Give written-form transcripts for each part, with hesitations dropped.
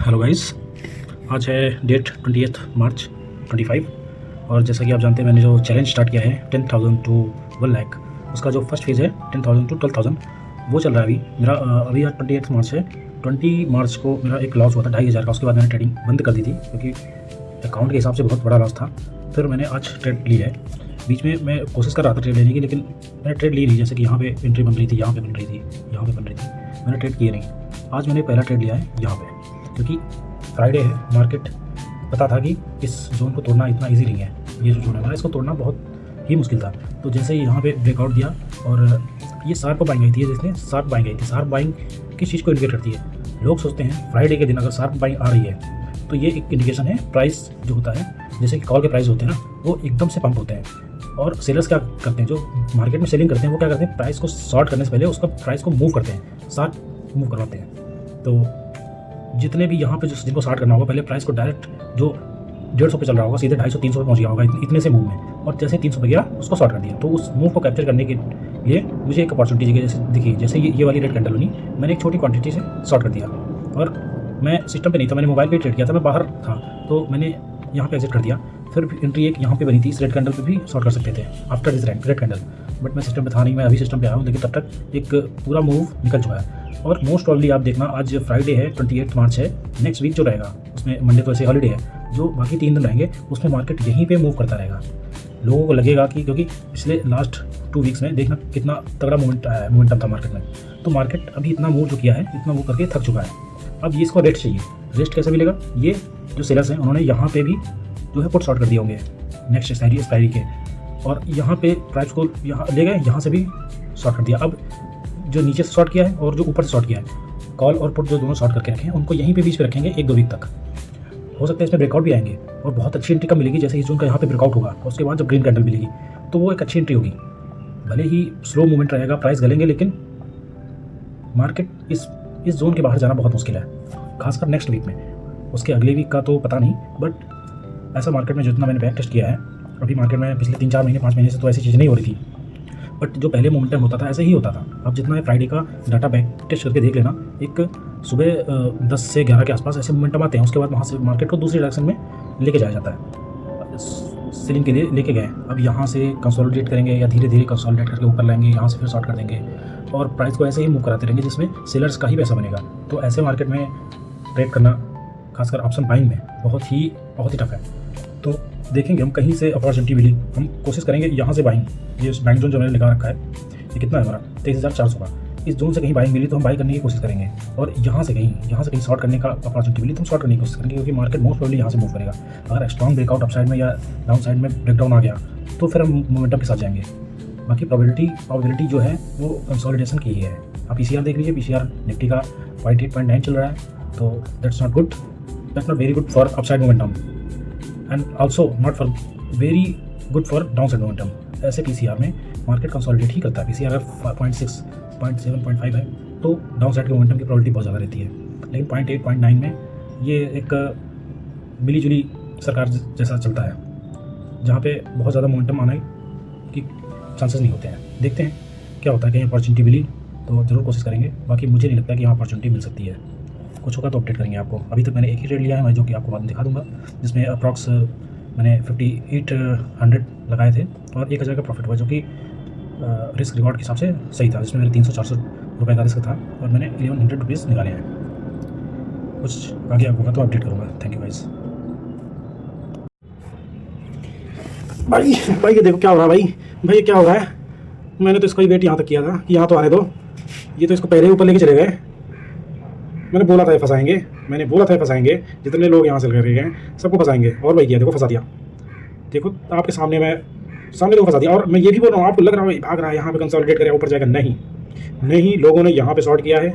Hello guys, आज है date 28 मार्च 25 और जैसा कि आप जानते हैं मैंने जो चैलेंज स्टार्ट किया है 10,000 टू 1 लाख, उसका जो फर्स्ट फेज़ है 10,000 टू 12,000 वो चल रहा है अभी मेरा। अभी आज 28 मार्च है। 20 मार्च को मेरा एक लॉस हुआ था 2,500 का। उसके बाद मैंने ट्रेडिंग बंद कर दी थी क्योंकि अकाउंट के हिसाब से बहुत बड़ा लॉस था। फिर मैंने आज ट्रेड ली है। बीच में मैं कोशिश कर रहा था ट्रेड लेने की, लेकिन मैंने ट्रेड ली नहीं। जैसे कि यहाँ पे एंट्री बन रही थी, यहाँ पे बन रही थी, यहाँ पे बन रही थी, मैंने ट्रेड किए नहीं। आज मैंने पहला ट्रेड लिया है यहाँ पे, क्योंकि फ्राइडे है। मार्केट पता था कि इस जोन को तोड़ना इतना इजी नहीं है। ये जो जोन है हमारा, इसको तोड़ना बहुत ही मुश्किल था। तो जैसे ही यहाँ पे ब्रेकआउट दिया और ये शार्प बाइंग आई थी, जिसने शार्प बाइंग आई थी। शार्प बाइंग किस चीज़ को इंडिकेट करती है? लोग सोचते हैं फ्राइडे के दिन अगर शार्प बाइंग आ रही है तो ये एक इंडिकेशन है प्राइस जो होता है, जैसे कि कॉल के प्राइस होते हैं ना, वो एकदम से पंप होते हैं। और सेलर्स क्या करते हैं, जो मार्केट में सेलिंग करते हैं, वो क्या करते हैं, प्राइस को शॉर्ट करने से पहले उसका प्राइस को मूव करते हैं, शार्प मूव करवाते हैं। तो जितने भी यहाँ पे जो जिनको शॉर्ट करना होगा, पहले प्राइस को डायरेक्ट जो 150 पे चल रहा होगा सीधे 250-300 पे पहुँच गया होगा इतने से मूव में, और जैसे 300 पे गया उसको शॉर्ट कर दिया। तो उस मूव को कैप्चर करने के लिए मुझे एक अपॉर्चुनिटी की, जैसे देखिए, जैसे ये वाली रेड कैंडल बनी, मैंने एक छोटी क्वांटिटी से शॉर्ट कर दिया। और मैं सिस्टम पे नहीं था, मैंने मोबाइल पे ट्रेड किया था, मैं बाहर था, तो मैंने यहाँ पे एग्जिट कर दिया। फिर एंट्री एक यहाँ पे बनी थी, इस रेड कैंडल पे भी शॉर्ट कर सकते थे after this red candle, but मैं सिस्टम पे था नहीं, मैं अभी सिस्टम पे आया हूँ। लेकिन तब तक एक पूरा मूव निकल चुका है। और मोस्ट प्रॉब्ली आप देखना, आज फ्राइडे है, 28 मार्च है। नेक्स्ट वीक जो रहेगा उसमें, मंडे तो ऐसे हॉलीडे है, जो बाकी 3 दिन रहेंगे उसमें मार्केट यहीं पे मूव करता रहेगा। लोगों को लगेगा कि, क्योंकि पिछले लास्ट 2 वीक्स में देखना कितना तगड़ा मोमेंटम था मार्केट में। तो मार्केट अभी इतना मूव जो किया है, इतना मूव करके थक चुका है। अब ये इसको रेस्ट चाहिए। रेस्ट कैसे मिलेगा? ये जो सेलर्स हैं उन्होंने यहाँ पे भी जो है पुट शॉर्ट कर दिए होंगे नेक्स्ट एक्सपायरी के, और यहाँ पे प्राइस को यहाँ ले गए, यहाँ से भी शॉर्ट कर दिया। अब जो नीचे से शॉर्ट किया है और जो ऊपर से शॉर्ट किया है, कॉल और पुट जो दोनों शॉर्ट करके रखे हैं, उनको यहीं पे बीच पे रखेंगे 1-2 वीक तक। हो सकता है इसमें ब्रेकआउट भी आएंगे और बहुत अच्छी एंट्री कब मिलेगी, जैसे इस जोन का यहाँ पे ब्रेकआउट होगा और उसके बाद जब ग्रीन कैंडल मिलेगी तो वो एक अच्छी एंट्री होगी। भले ही स्लो मूवमेंट रहेगा, प्राइस गलेंगे, लेकिन मार्केट इस जोन के बाहर जाना बहुत मुश्किल है, खासकर नेक्स्ट वीक में। उसके अगले वीक का तो पता नहीं, बट ऐसा मार्केट में जितना मैंने बैक टेस्ट किया है अभी, मार्केट में पिछले 3-4 महीने 5 महीने से तो ऐसी चीज़ नहीं हो रही थी, बट जो पहले मोमेंटम होता था ऐसे ही होता था। अब जितना फ्राइडे का डाटा बैक टेस्ट करके देख लेना, एक सुबह 10 से 11 के आसपास ऐसे मोमेंटम आते हैं। उसके बाद वहाँ से मार्केट को दूसरी डायरेक्शन में लेके जाया जाता है, सेलिंग के लिए लेके गए। अब यहाँ से कंसोलिडेट करेंगे या धीरे धीरे कंसोलिडेट करके ऊपर लाएंगे, यहाँ से फिर शॉर्ट कर देंगे और प्राइस को ऐसे ही मूव कराते रहेंगे, जिसमें सेलर्स का ही पैसा बनेगा। तो ऐसे मार्केट में ट्रेड करना, खासकर ऑप्शन बाइंग में, बहुत ही टफ है। तो देखेंगे हम कहीं से अपॉर्चुनिटी मिली, हम कोशिश करेंगे यहाँ से बाइंग। ये बाइंग जोन जो मैंने निकाल रखा है, ये कितना है हमारा 23,400 का। इस जोन से कहीं बाइंग मिली तो हम बाई करने की कोशिश करेंगे, और यहाँ से कहीं शॉर्ट करने का अपॉर्चुनिटी मिली तो हम शॉर्ट करने की कोशिश करेंगे, क्योंकि मार्केट मोस्ट प्रोबेबली यहाँ से मूव करेगा। अगर स्ट्रॉन्ग ब्रेकआउट अपसाइड में या डाउन साइड में ब्रेकडाउन आ गया तो फिर हम मोमेंटम के साथ जाएंगे। बाकी प्रोबेबिलिटी जो है वो कंसोलिडेशन की ही है। आप पीसीआर देख लीजिए, पीसीआर निफ्टी का 0.8-0.9 चल रहा है, तो that's not good, that's not very good for upside momentum, and also not for very good for down side momentum. ऐसे पीसीआर में मार्केट कंसोलिडेट ही करता है। पीसीआर अगर 0.6, 0.7, 0.5 है तो डाउन साइड के मोमेंटम की प्रोबेबिलिटी बहुत ज़्यादा रहती है। लेकिन 0.8, 0.9 में ये एक मिली-जुली सरकार जैसा चलता है, जहाँ पे बहुत ज़्यादा मोमेंटम आने की चांसेस नहीं होते हैं। देखते हैं क्या होता है, कहीं अपॉर्चुनिटी मिली तो ज़रूर कोशिश करेंगे। बाकी मुझे नहीं लगता कि यहाँ अपॉर्चुनिटी मिल सकती है। कुछ होगा तो अपडेट करेंगे आपको। अभी तक मैंने एक ही ट्रेड लिया है, मैं जो कि आपको बाद में दिखा दूंगा, जिसमें अप्रॉक्स मैंने 5800 लगाए थे और 1000 का प्रॉफिट हुआ, जो कि रिस्क रिवॉर्ड के हिसाब से सही था। जिसमें मेरे 300-400 रुपये का रिस्क था और मैंने 1100 रुपीज़ निकाले हैं। कुछ आगे आपको होगा तो अपडेट करूँगा। Thank you guys. भाई ये देखो क्या हो रहा है, भाई ये क्या हो रहा है। मैंने तो इसका ही वेट यहाँ तक किया था कि यहाँ तो आने दो, ये तो इसको पहले ऊपर लेके चले गए। मैंने बोला था फंसाएंगे, जितने लोग यहाँ से लेकर गए सबको फंसाएंगे, और भाई किया, देखो फंसा दिया। देखो आपके सामने देखो फंसा दिया। और मैं ये भी बोल रहा हूँ, आपको लग रहा है भाग रहा है, यहाँ पे कंसोलिडेट करेगा, ऊपर जाएगा। नहीं, लोगों ने यहाँ पे शॉर्ट किया है,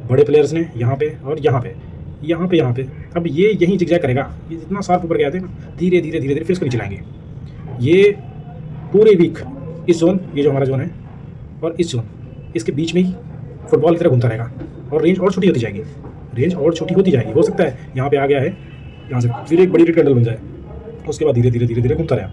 बड़े प्लेयर्स ने यहाँ पे और यहाँ पे। अब ये यहीं जिगजैग करेगा। ये जितना शार्प ऊपर गया था ना, धीरे धीरे फिर इसको नीचे लाएंगे। ये पूरे वीक इस जोन, ये जो हमारा जोन है और इस जोन, इसके बीच में ही फुटबॉल की तरह घूमता रहेगा, और रेंज और छोटी होती जाएगी। हो सकता है यहाँ पे आ गया है, यहाँ से फिर एक बड़ी रेड कैंडल बन जाए, उसके बाद धीरे धीरे घूमता रहा।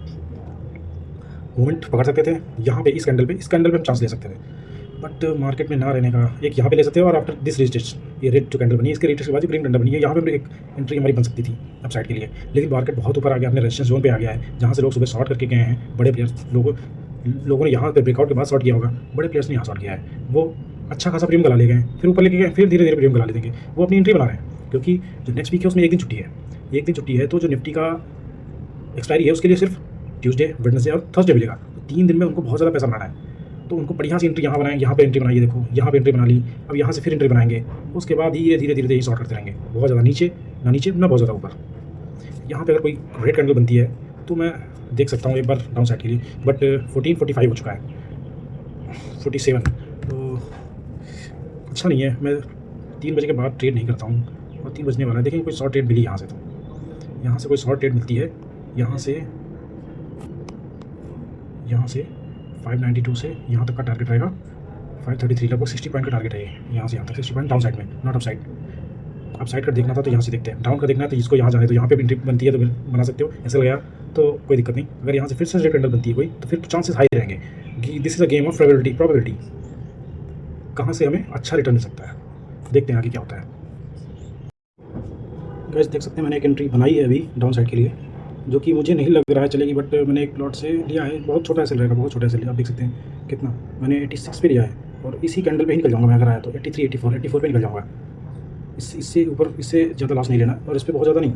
मोमेंट पकड़ सकते थे यहाँ पे, इस कैंडल पे हम चांस ले सकते थे। बट मार्केट में ना रहने का एक यहाँ पे ले सकते हो। और आफ्टर दिस रजिस्ट्रेशन ये रेड जो कैंडल बनी है, इसके रजिस्ट्रेशन के बाद जो ग्रीन कैंडल बनी है, यहाँ पे एक एंट्री हमारी बन सकती थी अप साइड के लिए। लेकिन मार्केट बहुत ऊपर आ गया, अपने रेजिस्टेंस जोन पे आ गया है, जहाँ से लोग सुबह शॉर्ट करके गए हैं। बड़े प्लेयर्स लोगों ने यहाँ पे ब्रेकआउट के बाद शॉर्ट किया होगा, बड़े प्लेयर्स ने यहाँ शॉर्ट किया है, वो अच्छा खासा प्रीमियम गला ले गए, फिर ऊपर लेके गए, फिर धीरे धीरे प्रीमियम गला ले देंगे, वो अपनी एंट्री बना रहे हैं। क्योंकि जो नेक्स्ट वीक है उसमें एक दिन छुट्टी है, एक दिन छुट्टी है, तो जो निफ्टी का एक्सपायरी है उसके लिए सिर्फ ट्यूसडे, वेडनेसडे और थर्सडे मिलेगा। तो 3 दिन में उनको बहुत ज़्यादा पैसा बनाना है, तो उनको बढ़िया सी एंट्री यहाँ बनाएं, यहाँ पे एंट्री बनाइए, देखो यहाँ पे एंट्री बना ली, अब यहाँ से फिर एंट्री बनाएंगे, उसके बाद धीरे धीरे धीरे धीरे शॉर्ट करते रहेंगे, बहुत ज़्यादा नीचे ना बहुत ज़्यादा ऊपर। यहाँ पे अगर कोई रेड कैंडल बनती है तो मैं देख सकता हूँ एक बार डाउन साइड के लिए, बट 1445 हो चुका है, 47, तो अच्छा नहीं है। मैं 3 बजे के बाद ट्रेड नहीं करता हूँ और 3 बजने वाला है। देखेंगे कोई शॉर्ट ट्रेड मिली यहाँ से, तो यहाँ से कोई शॉर्ट ट्रेड मिलती है, यहाँ से 592 से यहाँ तक का टारगेट रहेगा 533, लगभग 60 पॉइंट का टारगेट है ये, यहाँ से यहाँ तक 60 पॉइंट डाउन साइड में, not up side. Up side का देखना था तो यहाँ से देखते हैं, डाउन का देखना है तो जिसको यहाँ जाने तो यहाँ पे भी एंट्री बनती है तो बना सकते हो, ऐसे गया तो कोई दिक्कत नहीं। अगर यहाँ से फिर से रेड कैंडल बनती है कोई, तो फिर चांसेस हाई रहेंगे कि this is a game of probability, कहाँ से हमें अच्छा रिटर्न मिल सकता है। देखते हैं आगे क्या होता है। गाइस देख सकते हैं मैंने एक एंट्री बनाई है अभी डाउन साइड के लिए, जो कि मुझे नहीं लग रहा है चलेगी, बट मैंने एक प्लॉट से लिया है, बहुत छोटा एसएल रहेगा, बहुत छोटा एसएल। आप देख सकते हैं कितना मैंने 86 पे लिया है, और इसी कैंडल पे ही निकल जाऊँगा मैं, अगर आया तो 83, 84 पे निकल जाऊँगा। इससे ऊपर, इससे ज़्यादा लॉस नहीं लेना, और इस पर बहुत ज़्यादा नहीं,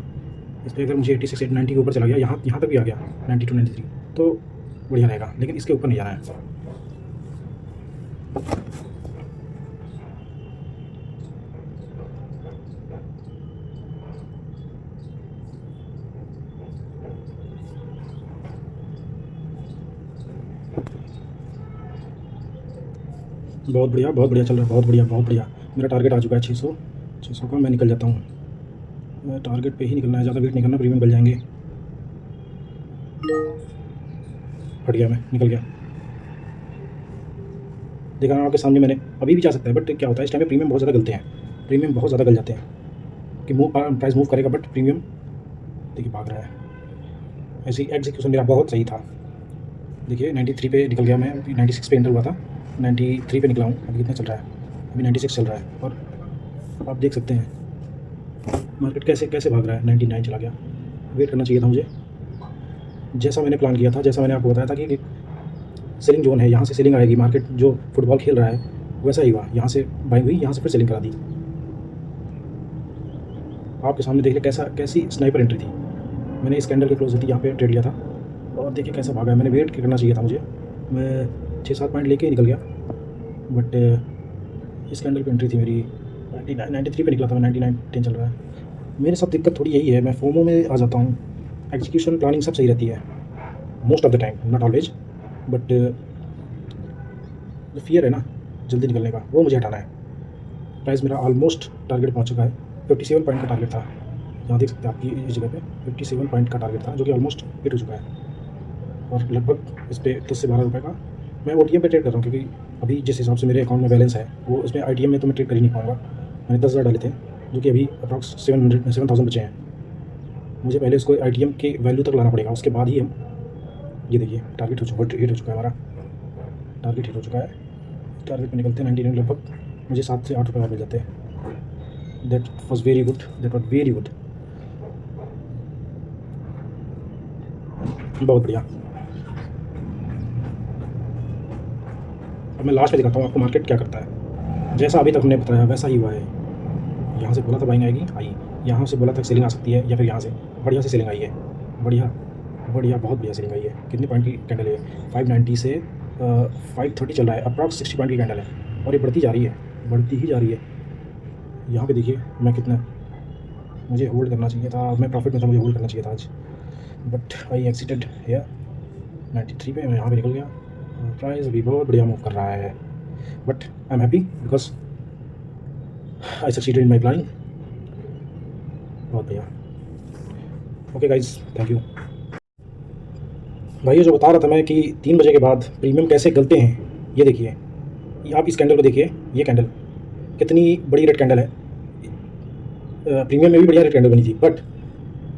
इस पर अगर मुझे 86, 90 के ऊपर चला गया, यहाँ तक भी आ गया 92, 93, तो बढ़िया रहेगा, लेकिन इसके ऊपर नहीं जाना है। बहुत बढ़िया चल रहा है, बहुत बढ़िया। मेरा टारगेट आ चुका है 600 का, मैं निकल जाता हूँ, मैं टारगेट पे ही निकलना है, ज़्यादा वेट नहीं करना, प्रीमियम मिल जाएंगे। हट गया, मैं निकल गया, देखा आपके सामने, मैंने अभी भी जा सकता है, बट क्या होता है इस टाइम पे प्रीमियम बहुत ज़्यादा गलते हैं, प्रीमियम बहुत ज़्यादा गल जाते हैं कि प्राइस मूव करेगा, बट प्रीमियम देखिए भाग रहा है। ऐसी एग्जीक्यूशन मेरा बहुत सही था, देखिए 93 पे निकल गया मैं, अभी 96 पे एंटर हुआ था, 93 पे निकला हूँ, अभी कितना चल रहा है, अभी 96 चल रहा है, और आप देख सकते हैं मार्केट कैसे भाग रहा है, 99 चला गया। वेट करना चाहिए था मुझे, जैसा मैंने प्लान किया था, जैसा मैंने आपको बताया था कि सेलिंग जोन है, यहाँ से सेलिंग आएगी, मार्केट जो फुटबॉल खेल रहा है वैसा ही हुआ, यहाँ से बाइंग हुई, यहाँ से फिर सेलिंग करा दी। आपके सामने देखिए कैसी स्नाइपर एंट्री थी, मैंने इस कैंडल के क्लोज थी यहाँ पे ट्रेड लिया था, और देखिए कैसा भागा है। मैंने वेट करना चाहिए था मुझे, मैं 6-7 पॉइंट लेके ही निकल गया, बट इस कैंडल पे एंट्री थी मेरी 93 पे निकला था मैं, 99 चल रहा है। मेरे साथ दिक्कत थोड़ी यही है, मैं फोमो में आ जाता हूँ, एग्जीक्यूशन प्लानिंग सब सही रहती है most of the time, not always, but जो फियर है ना जल्दी निकलने का, वो मुझे हटाना है। प्राइस मेरा ऑलमोस्ट टारगेट पहुंच चुका है, 57 पॉइंट का टारगेट था, यहाँ देख सकते हैं आपकी इस जगह पे 57 पॉइंट का टारगेट था, जो कि ऑलमोस्ट हिट हो चुका है, और लगभग इस पर 10 से 12 रुपये का मैं OTM पे ट्रेड कर रहा हूँ, क्योंकि अभी जिस हिसाब से मेरे अकाउंट में बैलेंस है वो उसमें ITM में तो मैं ट्रेड कर ही नहीं पाऊँगा। मैंने 10,000 डाले थे, जो कि अभी अप्रॉक्स 7,000 बचे हैं, मुझे पहले इसको ITM के वैल्यू तक लाना पड़ेगा, उसके बाद ही हम, ये देखिए टारगेट हिट हो चुका है हमारा, टारगेट हिट हो चुका है, टारगेट पे निकलते हैं 99, लगभग मुझे 7 से 8 रुपये और मिल जाते हैं। दैट वॉज वेरी गुड, बहुत बढ़िया। अब मैं लास्ट में दिखाता हूँ आपको मार्केट क्या करता है, जैसा अभी तक हमने बताया वैसा ही हुआ है। यहाँ से बोला था बाइंग आएगी, आई, यहाँ से बोला था सेलिंग आ सकती है, या फिर यहाँ से बढ़िया से सेलिंग आई है, बढ़िया, बहुत बढ़िया सेलिंग आई है। कितने पॉइंट की कैंडल है, 590 से 530 चल रहा है, अप्रॉक्स 60 पॉइंट की कैंडल है, और ये बढ़ती ही जा रही है। यहाँ पे देखिए मैं कितना, मुझे होल्ड करना चाहिए था, मैं प्रॉफिट में था, मुझे होल्ड करना चाहिए था आज, बट आई एक्सिटेड है 93 पे, मैं यहाँ पे निकल गया। प्राइस अभी बहुत बढ़िया मूव कर रहा है, but I am happy because I succeeded in my planning, बहुत बढ़िया। Okay guys, thank you. भाई जो बता रहा था मैं कि 3 बजे के बाद प्रीमियम कैसे गलते हैं, ये देखिए, आप इस कैंडल को देखिए, ये कैंडल कितनी बड़ी रेड कैंडल है, प्रीमियम में भी बढ़िया रेड कैंडल बनी थी, बट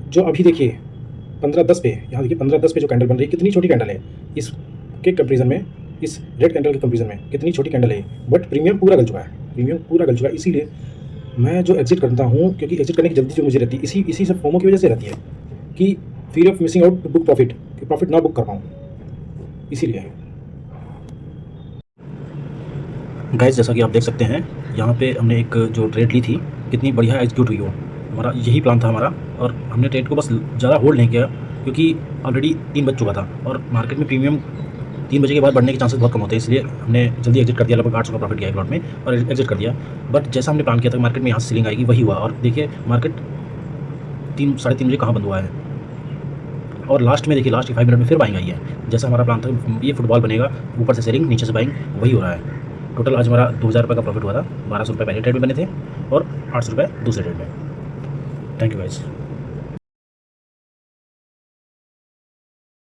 जो अभी देखिए 15-10 पे, यहाँ देखिए 15-10 पे जो कैंडल बन रही है, कितनी छोटी कैंडल है, इसके कंपेरिजन में इस रेड कैंडल के कंपेरिजन में कितनी छोटी कैंडल है, बट प्रीमियम पूरा गल चुका है, प्रीमियम पूरा गल चुका है। इसीलिए मैं जो एग्जिट करता हूँ, क्योंकि एग्जिट करने की जल्दी जो मुझे रहती है इसी सब फोमो की वजह से रहती है कि fear of missing out to book profit, कि प्रॉफिट ना बुक कर पाऊँ, इसीलिए है। गाइस जैसा कि आप देख सकते हैं यहाँ पे हमने एक जो ट्रेड ली थी कितनी बढ़िया एग्जीक्यूट हुई हो, हमारा यही प्लान था हमारा, और हमने ट्रेड को बस ज़्यादा होल्ड नहीं किया क्योंकि ऑलरेडी 3 बज चुका था और मार्केट में प्रीमियम 3 बजे के बाद बढ़ने के चांसेस बहुत कम होते हैं, इसलिए हमने जल्दी एग्जिट कर दिया, लगभग 800 का प्रॉफिट किया एक लॉट में और एग्जिट कर दिया। बट जैसा हमने प्लान किया था मार्केट में यहाँ से सीलिंग आएगी, वही हुआ। और देखिए मार्केट 3 साढ़े 3 बजे कहाँ बंद हुआ है, और लास्ट में देखिए लास्ट के 5 मिनट में फिर बाइंग आई है। जैसा हमारा प्लान था ये फुटबॉल बनेगा, ऊपर से सेलिंग नीचे से बाइंग, वही हो रहा है। टोटल आज हमारा 2000 रुपये का प्रॉफिट हुआ था, 1200 रुपये पहले ट्रेड में बने थे और 800 रुपये दूसरे ट्रेड में। Thank you guys.